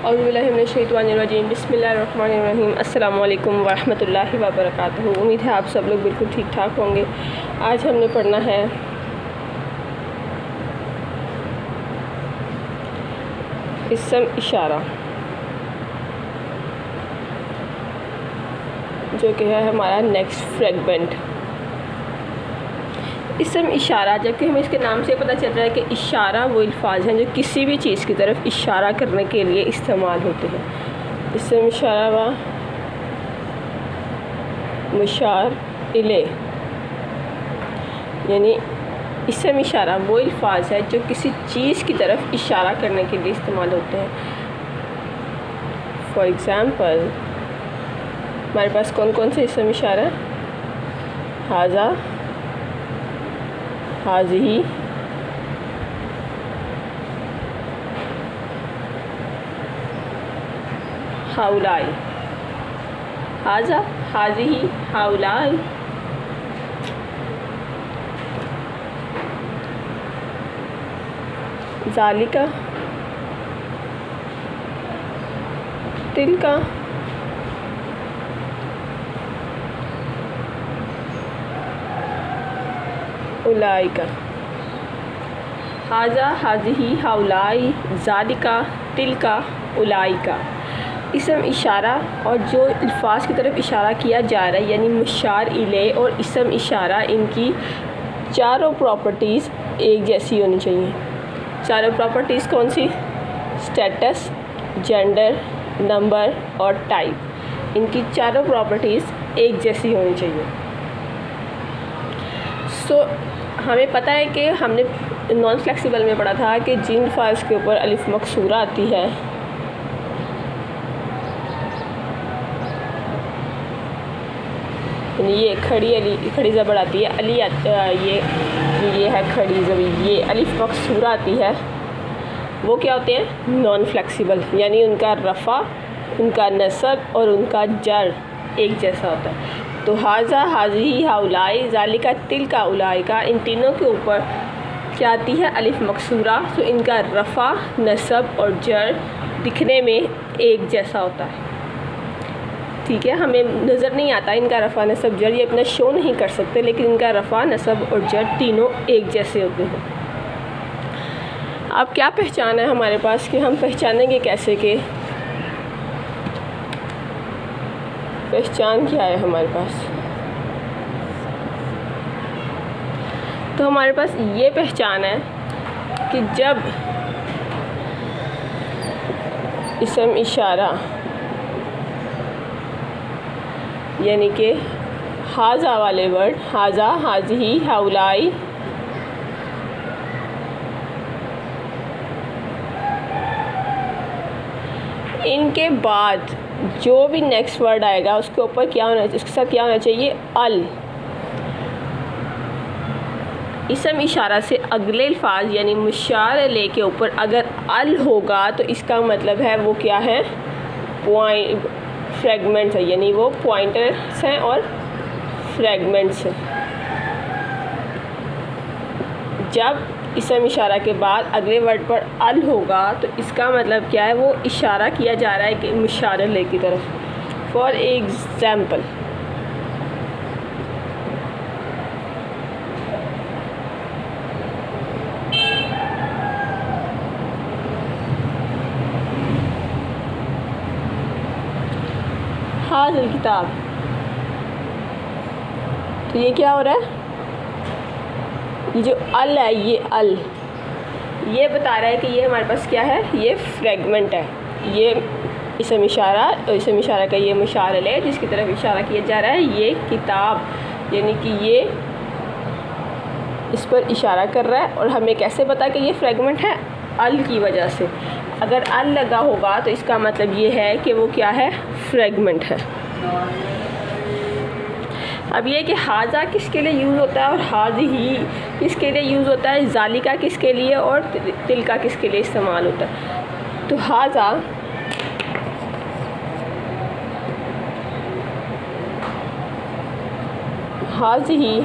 औज़ुबिल्लाहिमिनश्शैतानिर्रजीम बिस्मिल्लाहिर्रहमानिर्रहीम अस्सलामु अलैकुम वरहमतुल्लाहि वबरकातुहू। उम्मीद है आप सब लोग बिल्कुल ठीक ठाक होंगे। आज हमने पढ़ना है इस्म इशारा, जो कि है हमारा नेक्स्ट फ्रेगमेंट। इस्म इशारा, जबकि हमें इसके नाम से पता चल रहा है कि इशारा वो अल्फाज हैं जो किसी भी चीज़ की तरफ इशारा करने के लिए इस्तेमाल होते हैं। इस्म इशारा व मुशार इले, यानी इस्म इशारा वो अल्फाज है जो किसी चीज़ की तरफ इशारा करने के लिए इस्तेमाल होते हैं। फॉर एग्ज़ाम्पल, हमारे पास कौन कौन से इस्म इशारा है? हाजा, हाज़िही, हाउलाई। हाजा, हाज़िही, हाउलाई। ज़ालिका, तिलका, उलाइका। हाजा, हाज़िही, हाउलाई, ज़ालिका, तिलका, उलाइका। इस्म इशारा और जो अल्फाज की तरफ इशारा किया जा रहा है, यानी मुशार इले और इस्म इशारा, इनकी चारों प्रॉपर्टीज़ एक जैसी होनी चाहिए। चारों प्रॉपर्टीज़ कौन सी? स्टेटस, जेंडर, नंबर और टाइप। इनकी चारों प्रॉपर्टीज़ एक जैसी होनी चाहिए। हमें पता है कि हमने नॉन फ्लेक्सिबल में पढ़ा था कि जिन अल्फाज के ऊपर अलिफ मकसूरा आती है, ये खड़ी अली, खड़ी ज़बर आती है, अली ये है खड़ी ज़बर, ये अलिफ मकसूरा आती है, वो क्या होते हैं? नॉन फ्लेक्सिबल, यानी उनका रफ़ा, उनका नसब और उनका जर एक जैसा होता है। तो हाजा, हाज़िही, हाउलाई, ज़ालिका, तिलका, उलाइका, इन तीनों के ऊपर क्या आती है? अलिफ मकसूरा। तो इनका रफ़ा, नसब और जर दिखने में एक जैसा होता है। ठीक है, हमें नज़र नहीं आता इनका रफ़ा, नसब, जर, ये अपना शो नहीं कर सकते, लेकिन इनका रफ़ा, नसब और जर तीनों एक जैसे होते हैं। अब क्या पहचान है हमारे पास कि हम पहचानेंगे कैसे? कि पहचान क्या है हमारे पास? तो हमारे पास ये पहचान है कि जब इस्म इशारा, यानी कि हाजा वाले वर्ड, हाजा, हाज़िही, हाउलाई, इनके बाद जो भी नेक्स्ट वर्ड आएगा उसके ऊपर क्या होना चाहिए? उसके साथ क्या होना चाहिए? अल। इस्म इशारा से अगले अल्फाज यानी मुशार इले के ऊपर अगर अल होगा तो इसका मतलब है वो क्या है? पॉइंट, फ्रेगमेंट्स है, यानी वो पॉइंटर्स हैं और फ्रेगमेंट्स हैं। जब इस्म इशारा के बाद अगले वर्ड पर अल होगा तो इसका मतलब क्या है? वो इशारा किया जा रहा है कि मुशार इले की तरफ। फॉर एग्ज़ाम्पल, हाज़िल किताब, तो ये क्या हो रहा है? ये जो अल है, ये अल, ये बता रहा है कि ये हमारे पास क्या है? ये फ्रेगमेंट है। ये इस्म इशारा और इस्म इशारा का ये मुशार इले जिसकी तरफ इशारा किया जा रहा है, ये किताब, यानी कि ये इस पर इशारा कर रहा है। और हमें कैसे पता कि ये फ्रेगमेंट है? अल की वजह से। अगर अल लगा होगा तो इसका मतलब ये है कि वो क्या है? फ्रेगमेंट है। अब ये कि हाजा किसके लिए यूज़ होता है और हाज़िही किसके लिए यूज़ होता है, ज़ालिका किसके लिए और तिलका किसके लिए इस्तेमाल होता है। तो हाजा, हाज़िही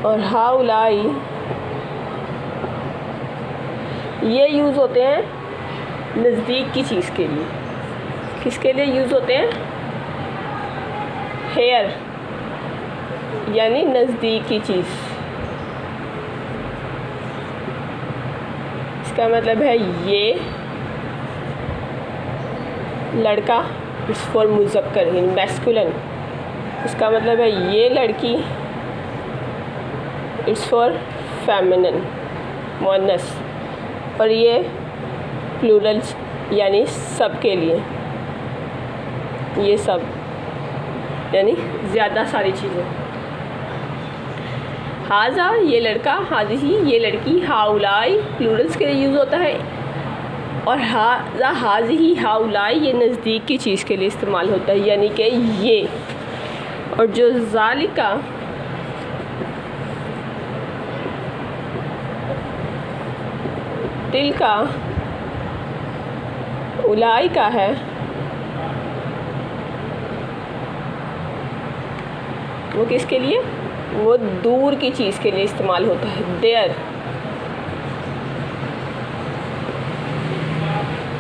और हाउलाई ये यूज़ होते हैं नज़दीक की चीज़ के लिए। किसके लिए यूज़ होते हैं? हेयर यानी नज़दीक की चीज़। इसका मतलब है ये लड़का, इट्स फॉर मुज़क्कर इन मैस्कुलिन। इसका मतलब है ये लड़की, इट्स फॉर फेमिनिन मोनस। और ये प्लूरल्स यानी सब के लिए, ये सब यानी ज़्यादा सारी चीज़ें। हाजा ये लड़का, हाज़िही ये लड़की, हाउलाई प्लूरल्स के लिए यूज़ होता है, और हाजा हाज़िही हाउलाई ये नज़दीक की चीज़ के लिए इस्तेमाल होता है, यानी कि ये। और जो ज़ालिका तिलका उलाई का है, वो किसके लिए? वो दूर की चीज़ के लिए इस्तेमाल होता है। देयर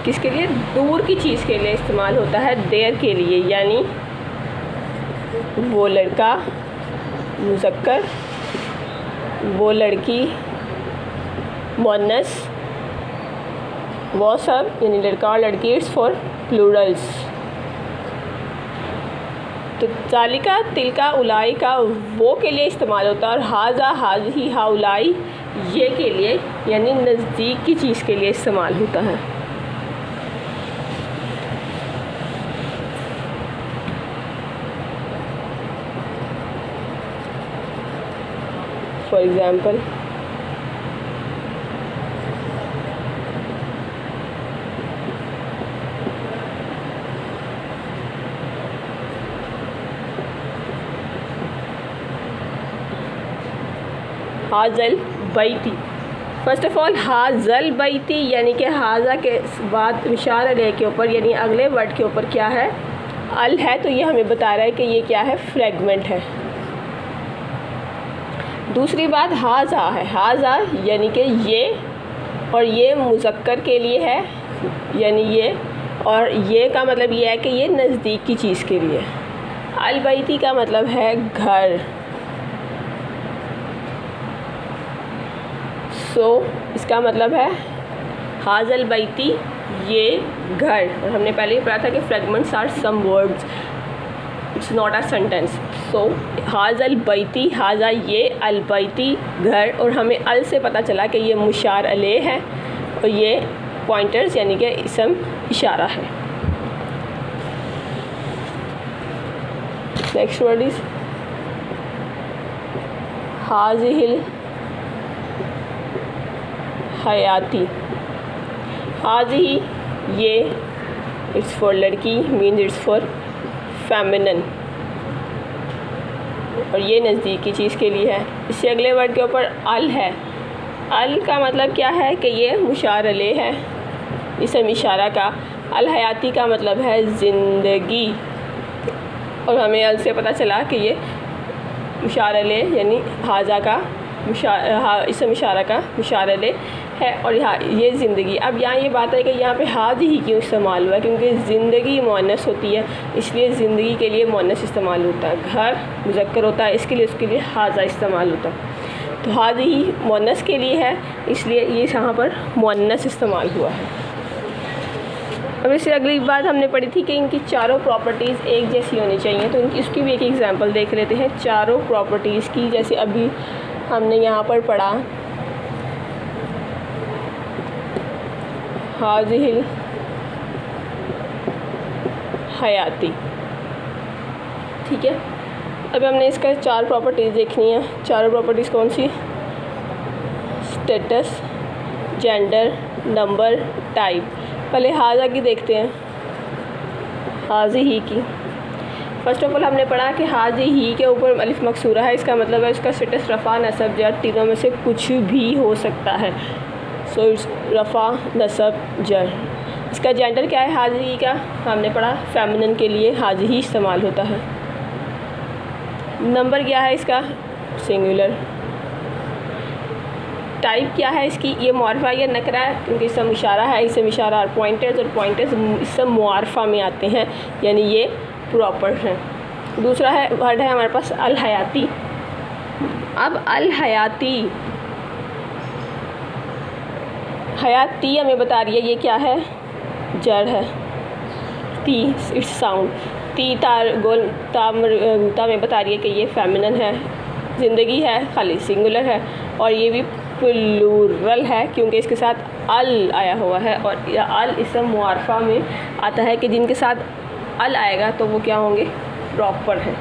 किसके लिए? दूर की चीज़ के लिए इस्तेमाल होता है, देयर के लिए, यानी वो लड़का मुज़क्कर, वो लड़की मुअन्नस, वो सब यानी लड़का और लड़की, इट्स फॉर प्लूरल्स। तो ज़ालिका तिलका उलाई का वो के लिए इस्तेमाल होता है, और हाजा हाज़िही हाउलाई ये के लिए यानी नज़दीक की चीज़ के लिए इस्तेमाल होता है। फॉर एग्ज़ाम्पल हाज़ल बैती। फ़र्स्ट ऑफ़ ऑल हाज़ल बैती यानी कि हाज़ा के बाद मुशार अलैह के ऊपर यानी अगले वर्ड के ऊपर क्या है? अल है, तो ये हमें बता रहा है कि ये क्या है? फ्रेगमेंट है। दूसरी बात हाज़ा है, हाज़ा यानी कि ये, और ये मुज़क्कर के लिए है यानी ये, और ये का मतलब ये है कि ये नज़दीक की चीज़ के लिए। अल बैती का मतलब है घर। सो इसका मतलब है हाज़ल बैती ये घर, और हमने पहले ही पढ़ा था कि fragments are some words, it's not a sentence. So हाज़ल बैती, हाज़ा ये, अल बैती घर, और हमें अल से पता चला कि ये मुशार अलैह है और ये पॉइंटर्स यानी कि इसम इशारा है। नेक्स्ट वर्ड इज़ हाज़िहिल हयाती। हाज़िही ये, इट्स फॉर लड़की, मीन्स इट्स फॉर फेमिनिन, और ये नज़दीक की चीज़ के लिए है। इससे अगले वर्ड के ऊपर अल है। अल का मतलब क्या है कि ये मुशार अलैह है, इसम इशारा का। अल हयाती का मतलब है ज़िंदगी, और हमें अल से पता चला कि ये मुशार अलैह यानी हाज़ा का इसम इशारा का मुशार अलैह है, और यहाँ ये ज़िंदगी। अब यहाँ ये बात है कि यहाँ पे हाज़िही क्यों इस्तेमाल हुआ है? क्योंकि ज़िंदगी मुअन्नस होती है, इसलिए ज़िंदगी के लिए मुअन्नस इस्तेमाल होता है। घर मुज़क्कर होता है, इसके लिए उसके लिए हाज़ा इस्तेमाल होता है। तो हाज़िही मुअन्नस के लिए है, इसलिए ये यहाँ पर मुअन्नस इस्तेमाल हुआ है। अब इससे अगली बात हमने पढ़ी थी कि इनकी चारों प्रॉपर्टीज़ एक जैसी होनी चाहिए, तो इनकी उसकी भी एक एग्जांपल देख लेते हैं चारों प्रॉपर्टीज़ की। जैसे अभी हमने यहाँ पर पढ़ा हाज़िहिल हयाती, ठीक है। अब हमने इसका चार प्रॉपर्टीज़ देखनी है। चारों प्रॉपर्टीज़ कौन सी? Status, gender, number, type. पहले हाज़ा की देखते हैं, हाज़िही की। फ़र्स्ट ऑफ ऑल हमने पढ़ा कि हाज़िही के ऊपर अलिफ मकसूरा है, इसका मतलब है उसका स्टेटस रफ़ा, नसब, जर तीनों में से कुछ भी हो सकता है। सो इट्स रफ़ा, नसब, जर। इसका जेंडर क्या है हाज़िही का? हमने पढ़ा फेमिनिन के लिए हाज़िही इस्तेमाल होता है। नंबर क्या है इसका? सिंगुलर। टाइप क्या है इसकी, ये मुआरफा या नकरा है, क्योंकि इसम इशारा है, इसम इशारा और पॉइंटर्स इसम मुआरफा में आते हैं, यानी ये प्रॉपर हैं। दूसरा है वर्ड है हमारे पास अल हयाती। अब अल हयाती, हयाती हमें बता रही है ये क्या है, जड़ है। ती इट्स साउंड, ती तार गोल ता में बता रही है कि ये फेमिनिन है, ज़िंदगी है खाली सिंगुलर है, और ये भी प्लूरल है क्योंकि इसके साथ अल आया हुआ है, और अल इसम मुआरफा में आता है कि जिनके साथ अल आएगा तो वो क्या होंगे, प्रॉपर है।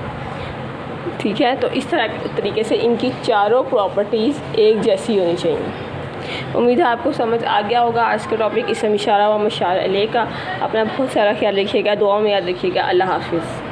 ठीक है, तो इस तरीके से इनकी चारों प्रॉपर्टीज़ एक जैसी होनी चाहिए। उम्मीद है आपको समझ आ गया होगा आज का टॉपिक इसम इशारा व मुशार अलैह का। अपना बहुत सारा ख्याल रखिएगा, दुआ में याद रखिएगा। अल्लाह हाफिज़।